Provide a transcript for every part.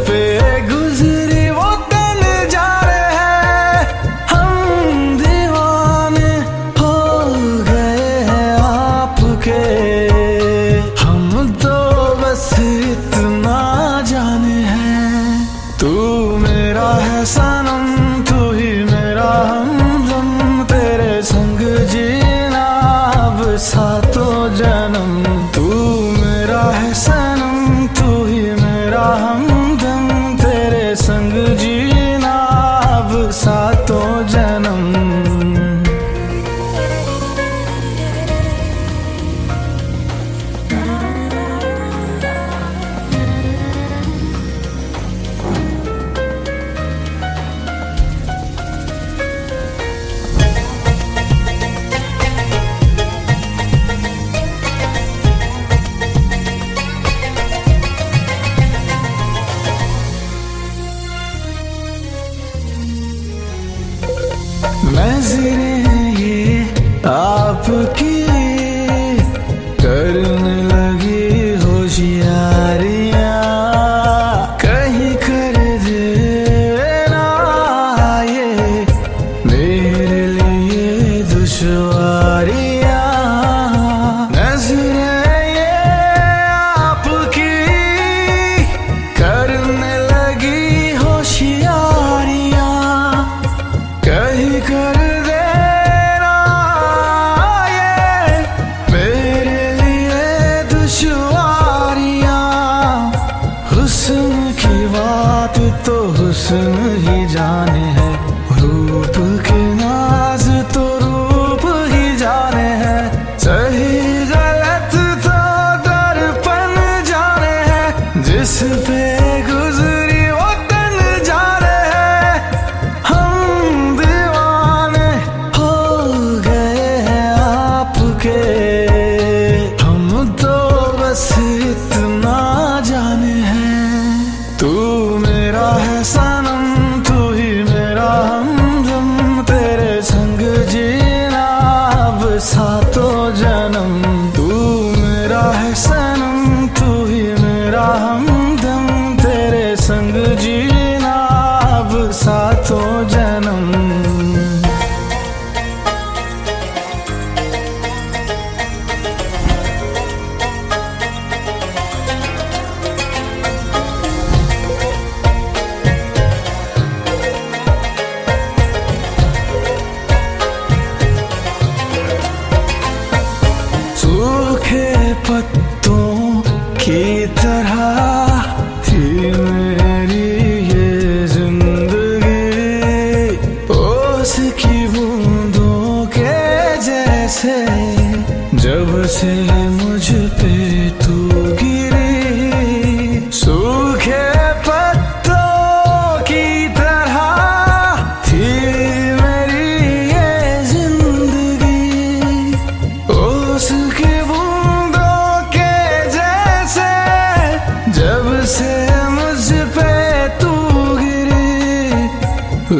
पे गुजरी वो दिन जा रहे हैं, हम दीवाने हो गए हैं आपके। हम तो बस इतना जाने हैं, तू मेरा है सनम, तू ही मेरा हमदम, तेरे संग जीना अब सातों जन्म। तू मेरा है सनम, तू ही मेरा हमदम, तेरे संग जीना अब सातों जन्म। नज़रें ये आपकी करने लगी होशियारियां, कहीं कर देना ये मेरे लिए दुश्वारियां। नज़रें ये आपकी करने लगी होशियारियां, कहीं कर देना ये मेरे लिए दुश्वारियां। हुस्न की बात तो हुस्न ही जाने है, रूप के नाज तो रूप ही जाने हैं, सही गलत तो दर्पण जाने हैं, जिस पे गुजरी वो दिन जा रहे हैं, हम दीवाने हो गए हैं आपके। हम तो बस इतना जाने हैं, तू मेरा है सनम, तू ही मेरा हमदम, तेरे संग जीना अब सातों जन्म। तू मेरा है सनम, तू ही मेरा हमदम, तेरे संग जीना अब सातों जन्म। सूखे पत्तों की तरह थी मेरी ये जिंदगी, ओस की बूंदों के जैसे जब से मुझ पे तू गिरी। सूखे पत्तों की तरह थी मेरी ये जिंदगी, ओस की बूंदों के जैसे जब से मुझ पे तू गिरी।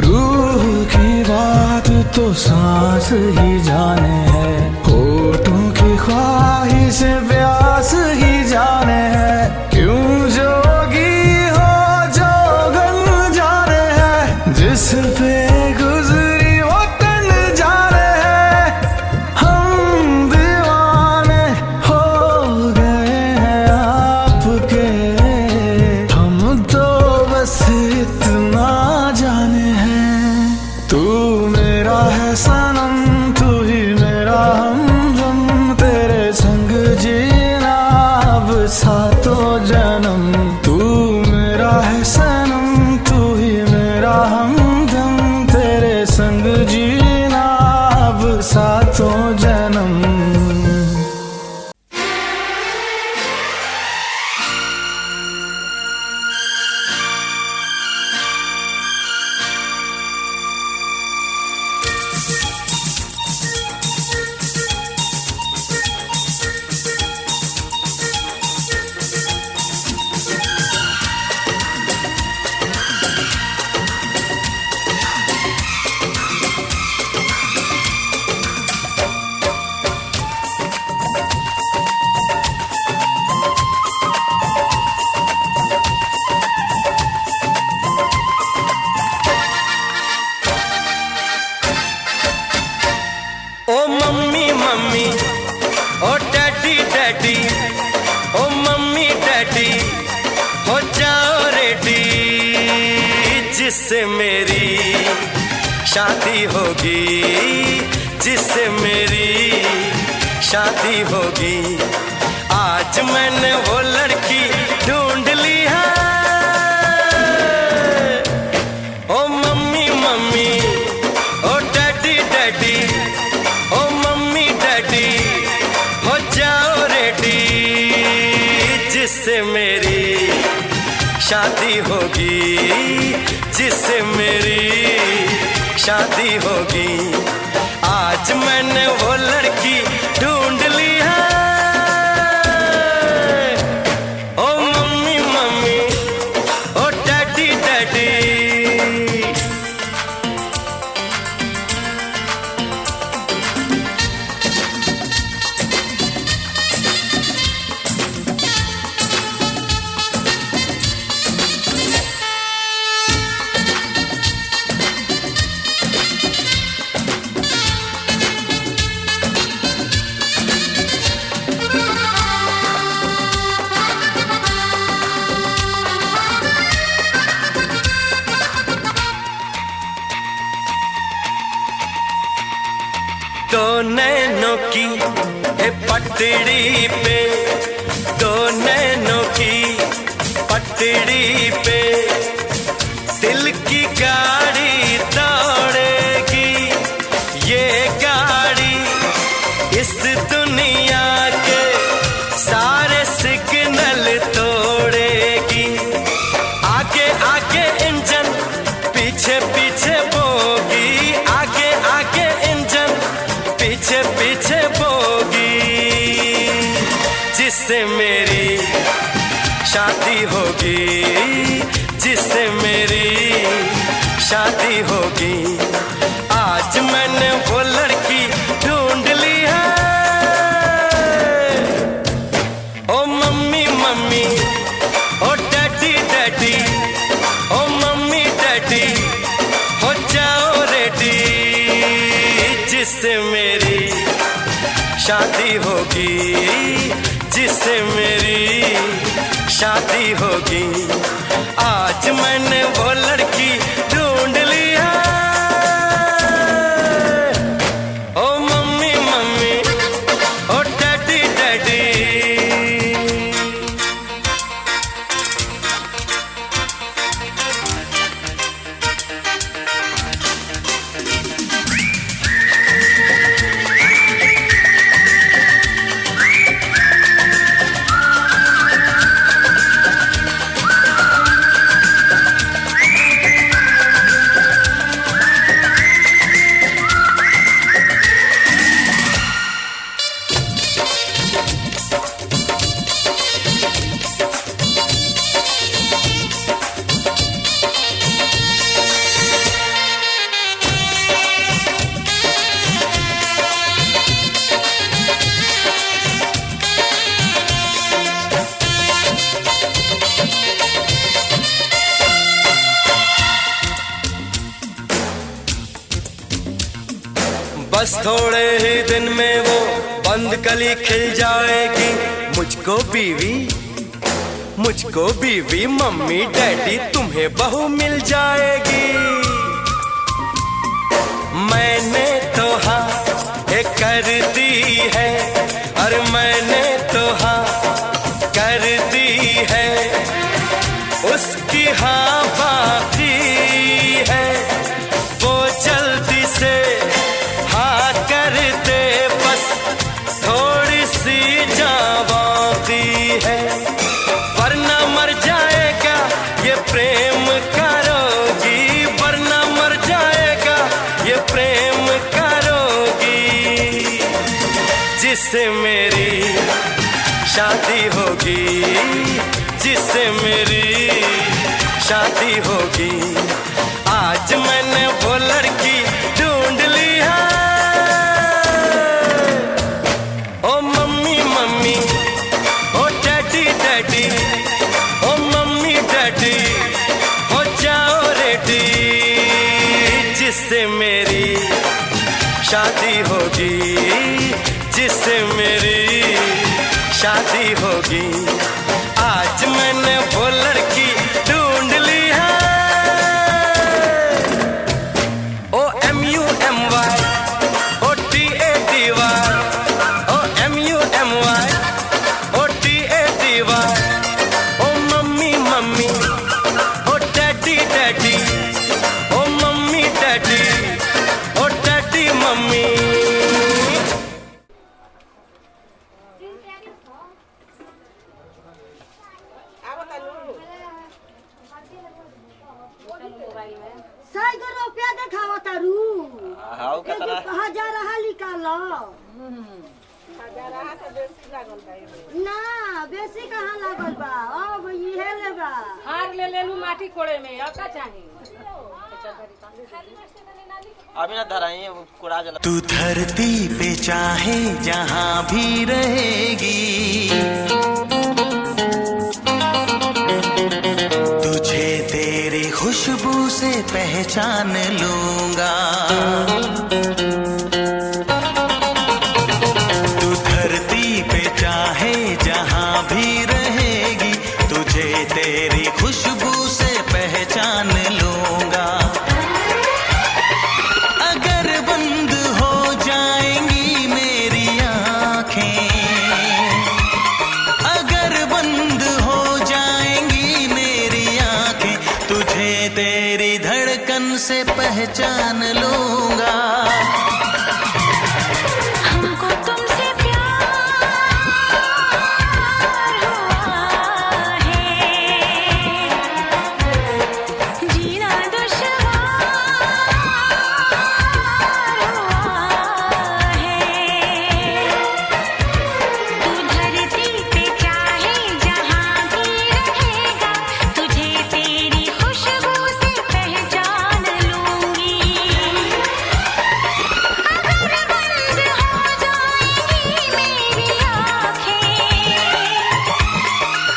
रूह की बात तो सांस ही जाने है, होठों की ख्वाहिश प्यास ही जाने है, क्यों जोगी हो जोगन जाने है, जिस पे गुजरी वो दिन जा रहे हैं, हम दीवाने हो गए हैं आपके। हम तो बस इतना जाने हैं, तू मेरा है सनम, तू ही मेरा जिससे मेरी शादी होगी, जिससे मेरी शादी होगी। आज मैंने वो लड़की ढूंढ ली है। ओ मम्मी मम्मी, ओ डैडी डैडी, ओ मम्मी डैडी, हो जाओ रेडी, जिससे मेरी शादी होगी, जिससे मेरी शादी होगी। आज मैंने वो लड़की ढूंढ ली है। ओ मम्मी मम्मी, ओ डैडी डैडी। दो नैनों की है पटड़ी पे, दो नैनों की पटड़ी पे दिल की गाड़ी दौड़ेगी। ये गाड़ी इस दुनिया के सारे सिग्नल तोड़ेगी। आगे आगे इंजन, पीछे पीछे बोगी, आगे आगे इंजन, पीछे पीछे बोगी, जिससे मेरी शादी होगी, जिससे मेरी शादी होगी। आज मैंने वो लड़की ढूंढ ली है। ओ मम्मी मम्मी, ओ डैडी डैडी, ओ मम्मी डैडी, हो जाओ रेडी, जिससे मेरी शादी होगी, जिससे मेरी शादी होगी। आज मैंने वो लड़की ढूंढ ली है। ओ मम्मी मम्मी, ओ डैडी डैडी। बस थोड़े ही दिन में वो बंद कली खिल जाएगी। मुझको बीवी मम्मी डैडी, तुम्हें बहू मिल जाएगी। मैंने तो हाँ कर दी है, अरे मैंने तो हाँ कर दी है, उसकी हाँ बाकी है। वो जल्दी से हाँ कर दे, बस थोड़ी सी जान बाकी है, वरना मर जाएगा ये प्रेम करोगी, वरना मर जाएगा ये प्रेम करोगी, जिससे मेरी शादी होगी, जिससे मेरी शादी होगी। आज मैंने वो लड़की ढूंढ ली है। ओ मम्मी मम्मी, ओ डैडी डैडी, ओ मम्मी डैडी, हो जाओ रेडी, जिससे मेरी शादी होगी, जिससे मेरी शादी होगी। आज मैंने वो लड़की ढूंढ ली है। आओ ए, कतरा कहाँ जा रहा निकालो ना बेसी कहाँ लागल बा अब इहे लेबा हार ले लेलू माटी कोड़े में अब का चाहिए अभी ना धराई कुड़ा जला। तू धरती पे चाहे जहां भी रहेगी, तुझे तेरी खुशबू से पहचान लूंगा। तू धरती पे चाहे जहां भी रहेगी, तुझे तेरी खुशबू से पहचान लूंगा। अगर बंद हो जाएंगी मेरी आंखें, अगर बंद हो जाएंगी मेरी आंखें, तुझे तेरी धड़कन से पहचान लूंगा। हमको तुमसे प्यार हुआ है, जीना दुश्वार हुआ है। तू धरती पे चाहे जहां भी रहेगा, तुझे तेरी खुशबू से पहचान लूंगी। अगर बंद हो जाएंगी मेरी आँखें,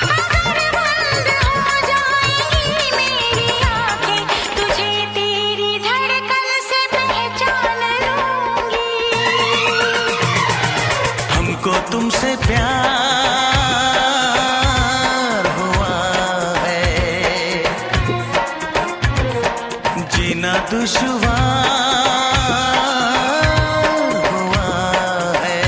अगर बंद हो जाएंगी मेरी आँखें, तुझे तेरी धड़कन से पहचान लूंगी। हमको तुमसे प्यार हुआ है, जीना दुश्वार हुआ है।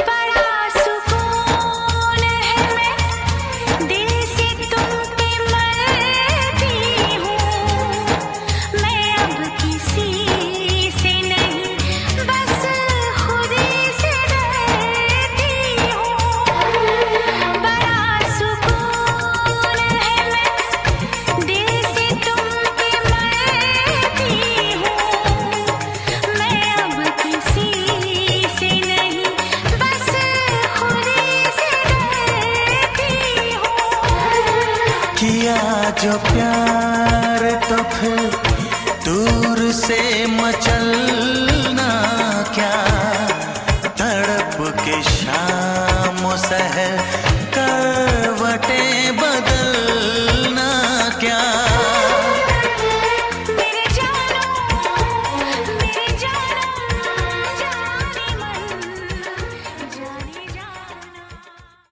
बड़ा सुकून है, मैं दिल से तुम पे मरती हूँ। मैं अब किसी से नहीं, बस खुद से डरती हूँ। बड़ा सुकून है, मैं दिल से तुम पे मरती हूँ। मैं अब किसी से नहीं, बस खुद से डरती हूँ। किया जो प्यार तो फिर दूर से मचलना क्या, तड़प के शाम सहर